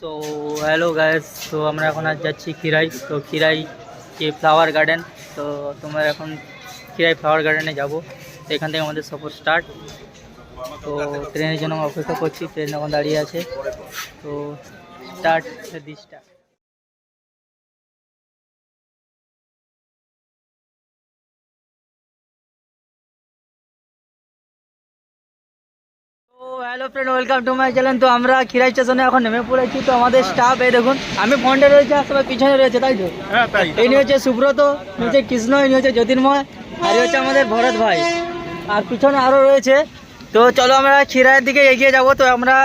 So hello guys, তো আমরা এখন আজ যাচ্ছি খিরাই। তো খিরাই যে ফ্লাওয়ার গার্ডেন, তো তোমরা এখন খিরাই ফ্লাওয়ার গার্ডেনে যাবো। তো এখান থেকে আমাদের সফর স্টার্ট। তো ট্রেনের জন্য অপেক্ষা করছি, ট্রেন এখন দাঁড়িয়ে আছে। তো স্টার্ট দিসটা। তো hello friend, welcome to my channel. তো আমরা খিরাই স্টেশনে এখন নেমে পড়েছি। তো আমাদের স্টাফ এই দেখুন, আমি ফ্রন্টে রয়েছে আর সবাই পিছনে রয়েছে, তাই তো? হ্যাঁ তাই। ইনি হচ্ছে সুব্রত, ইনি হচ্ছে কৃষ্ণ, ইনি হচ্ছে জ্যোতির্ময়, আর হচ্ছে আমাদের ভরত ভাই, আর পিছনে আরও রয়েছে। তো চলো আমরা খিরাইয়ের দিকে এগিয়ে যাব। তো আমরা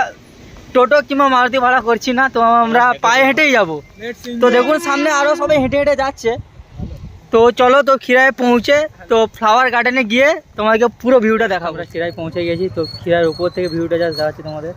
টোটো কিংবা মারুতি ভাড়া করছি না, তো আমরা পায়ে হেঁটেই যাব। তো দেখুন সামনে আরও সবাই হেঁটে হেঁটে যাচ্ছে। তো চলো, তো খিরাই পৌঁছে তো ফ্লাওয়ার গার্ডেনে গিয়ে তোমাদেরকে পুরো ভিউটা দেখাবো। আমরা খিরাই পৌঁছে গেছি। তো খিরাইয়ের উপর থেকে ভিউটা জাস্ট দেখাচ্ছি তোমাদের।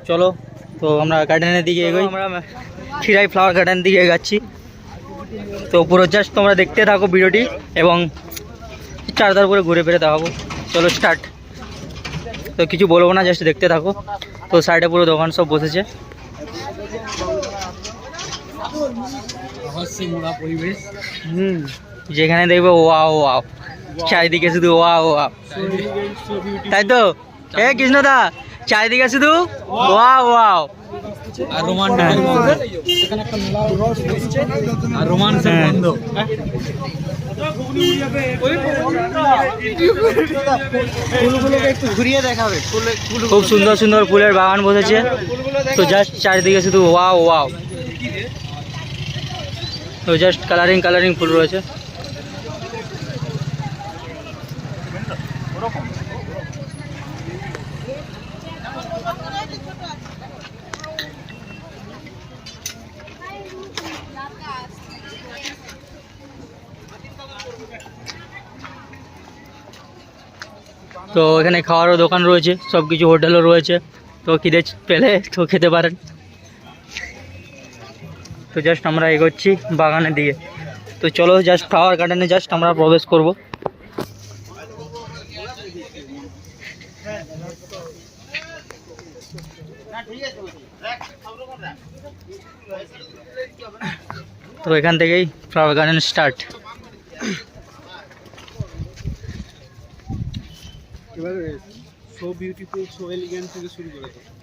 চলো, তো আমরা গার্ডেনের দিকে এগোই। আমরা খিরাই ফ্লাওয়ার গার্ডেনের দিকে এগাচ্ছি। তো পুরো জাস্ট তোমরা দেখতে থাকো ভিডিওটি, এবং চারদার করে ঘুরে ফিরে দেখাবো। চলো স্টার্ট। তো কিছু বলবো না, জাস্ট দেখতে থাকো। তো সাইডে পুরো দোকান সব বসেছে। পরিবেশ, যেখানে দেখবে ওয়াও ওয়াও, চারিদিকে শুধু ওয়াও ওয়াও, তাই তো? এ কৃষ্ণদা, চারিদিকে শুধু ওয়াও ওয়াও আর রোমান্সের গন্ধ। খুব সুন্দর সুন্দর ফুলের বাগান বসেছে। তো জাস্ট চারিদিকে শুধু ওয়াও ওয়াও। তো জাস্ট কালারিং কালারিং ফুল রয়েছে। তো এখানে খাওয়ারও দোকান রয়েছে, সব কিছু হোটেলও রয়েছে। তো খিদে পেলে তো খেতে পারেন। তো জাস্ট আমরা এগোচ্ছি বাগানের দিকে। তো চলো জাস্ট ফ্লাওয়ার গার্ডেনে জাস্ট আমরা প্রবেশ করব। তো এখান থেকেই ফ্লাওয়ার গার্ডেন স্টার্ট।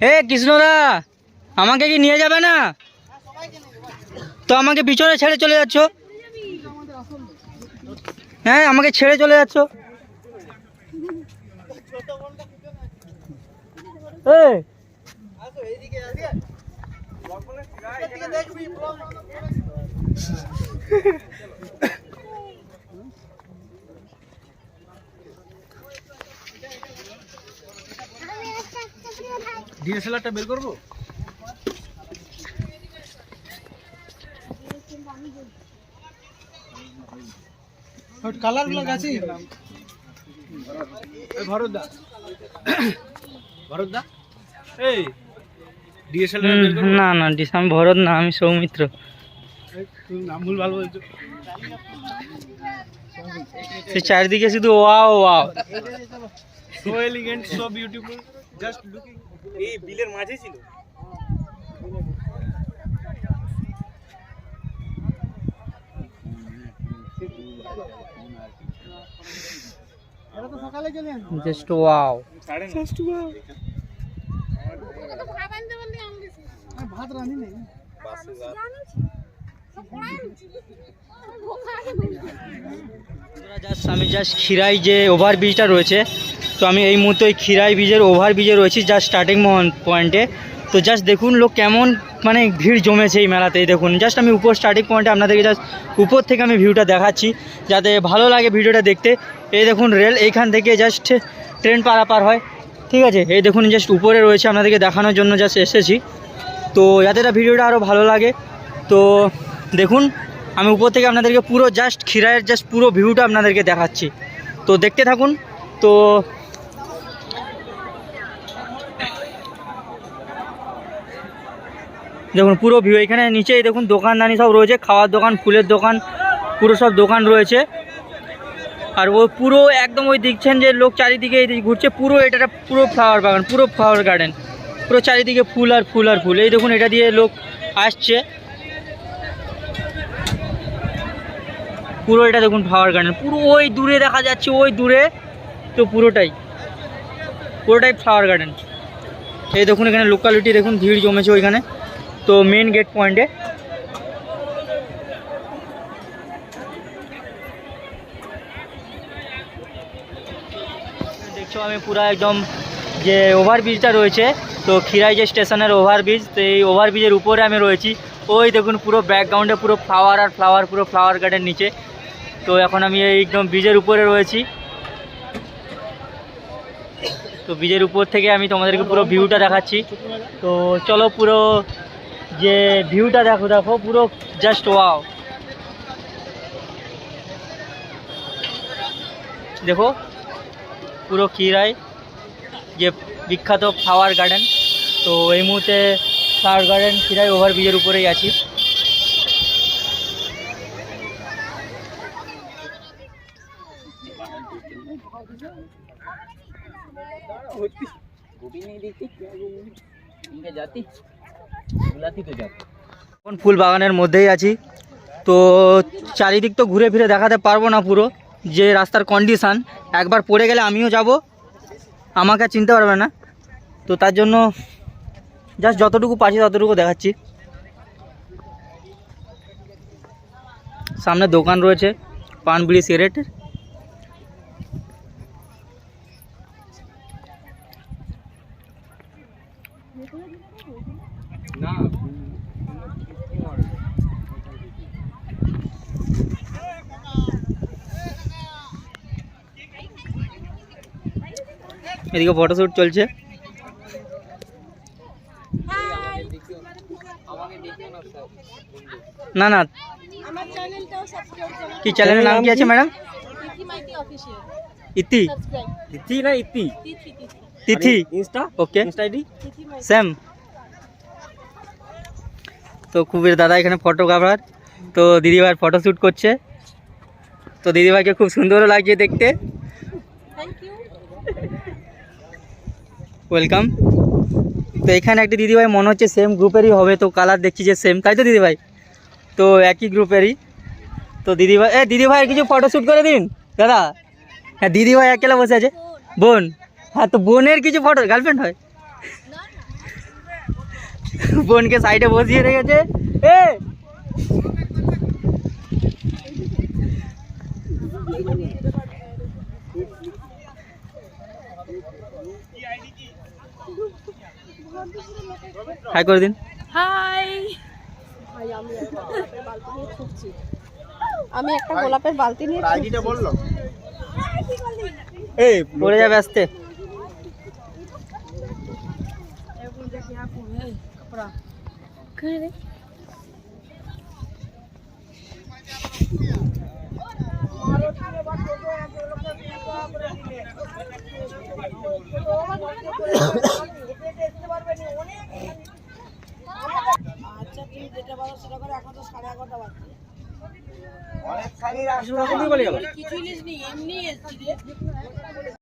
হে কৃষ্ণদা, আমাকে কি নিয়ে যাবে না? তো আমাকে পিছনে ছেড়ে চলে যাচ্ছ? হ্যাঁ, আমাকে ছেড়ে চলে যাচ্ছ। ডিএসএলআরটা বের করবো। কালার গুলো গেছে। ভরতদা, ভরতদা, এই ডিএসএলআর বের করবো। না না, আমি ভরত না, আমি সৌমিত্র। নাম ভুল ভালো বলছো। সে চারিদিকে শুধু wow wow, so elegant, so beautiful, just looking. এই বিলের মাঝে ছিল। Just wow, just wow. ভাত রাঁধি নেই। আমি জাস্ট খিরাই যে ওভারব্রিজটা রয়েছে, তো আমি এই মুহূর্তে ওই খিরাই ব্রিজের ওভারব্রিজে রয়েছি, জাস্ট স্টার্টিং পয়েন্টে। তো জাস্ট দেখুন লোক কেমন মানে ভিড় জমেছে এই মেলাতে। দেখুন জাস্ট আমি উপর স্টার্টিং পয়েন্টে আপনাদেরকে জাস্ট উপর থেকে আমি ভিউটা দেখাচ্ছি, যাতে ভালো লাগে ভিডিওটা দেখতে। এই দেখুন রেল, এইখান থেকে জাস্ট ট্রেন পারাপার হয়, ঠিক আছে? এই দেখুন জাস্ট উপরে রয়েছে, আপনাদেরকে দেখানোর জন্য জাস্ট এসেছি। তো যাতে ভিডিওটা আরও ভালো লাগে, তো দেখুন আমি উপর থেকে আপনাদেরকে পুরো জাস্ট খিরাইয়ের জাস্ট পুরো ভিউটা আপনাদেরকে দেখাচ্ছি, তো দেখতে থাকুন। তো দেখুন পুরো ভিউ, এখানে নিচেই দেখুন দোকানদানি সব রয়েছে, খাওয়ার দোকান, ফুলের দোকান, পুরো সব দোকান রয়েছে। আর ও পুরো একদম ওই দেখছেন যে লোক চারিদিকে এই ঘুরছে, পুরো এটা পুরো ফ্লাওয়ার বাগান, পুরো ফ্লাওয়ার গার্ডেন, পুরো চারিদিকে ফুল আর ফুল আর ফুল। এই দেখুন এটা দিয়ে লোক আসছে, পুরো এটা দেখুন ফ্লাওয়ার গার্ডেন, পুরো ওই দূরে দেখা যাচ্ছে, ওই দূরে তো পুরোটাই ফ্লাওয়ার গার্ডেন। এই দেখুন এখানে লোকালিটি দেখুন ভিড় জমেছে ওইখানে, তো মেন গেট পয়েন্টে। দেখছো আমি পুরো একদম যে ওভারব্রিজটা রয়েছে, তো খিরাই যে স্টেশনের ওভারব্রিজ, তো এই ওভারব্রিজের উপরে আমি রয়েছি। ওই দেখুন পুরো ব্যাকগ্রাউন্ডে পুরো ফ্লাওয়ার আর ফ্লাওয়ার, পুরো ফ্লাওয়ার গার্ডেন নিচে। তো এখন আমি একদম ব্রিজের উপরে রয়েছি, তো ব্রিজের উপর থেকে আমি তোমাদেরকে পুরো ভিউটা দেখাচ্ছি। তো চলো পুরো যে ভিউটা দেখো পুরো জাস্ট ওয়াও। দেখো পুরো খিরাই যে বিখ্যাত ফ্লাওয়ার গার্ডেন। তো এই মুহূর্তে ফ্লাওয়ার গার্ডেন খিরাই ওভারব্রিজের উপরেই আছি। এখন ফুল বাগানের মধ্যেই আছি, তো চারিদিক তো ঘুরে ফিরে দেখাতে পারবো না পুরো, যে রাস্তার কন্ডিশান, একবার পড়ে গেলে আমিও যাব, আমাকে আর চিনতে পারবে না। তো তার জন্য জাস্ট যতটুকু পাচ্ছি ততটুকু দেখাচ্ছি। সামনে দোকান রয়েছে পান বিড়ি সিগারেটের। এদিকে ফটোশ্যুট চলছে। না না, কি চ্যানেলের নাম কি আছে ম্যাডাম? ইতি ইতি না ইতি তিথি ইনস্টা, ওকে ইনস্টা আইডি সেম। তো খুবই দাদা এখানে ফটোগ্রাফার, তো দিদিভাই ফটোশ্যুট করছে, তো দিদিভাইকে খুব সুন্দরও লাগছে দেখতে। ওয়েলকাম। তো এখানে একটি দিদিভাই মনে হচ্ছে সেম গ্রুপেরই হবে, তো কালার দেখছি যে সেম, তাই তো দিদিভাই? তো একই গ্রুপেরই। তো দিদিভাই কিছু ফটোশ্যুট করে দিন দাদা। হ্যাঁ দিদিভাই একলা বসে আছে, বোন, হ্যাঁ তো বোনের কিছু ফটো, গার্লফ্রেন্ড হয়, বোনকে সাইডে বসিয়ে রেখেছে। হাই করে দিন। হাই, আমি একটা গোলাপের বালতি নিয়ে আইডিটা বললো, এই পড়ে যাবে আসতে। আচ্ছা তুমি যেটা বলো সেটা করে, এখন তো 11:30 বাজে। অনেক সারি কিছুই লিস নি, এমনি এসেছি রে।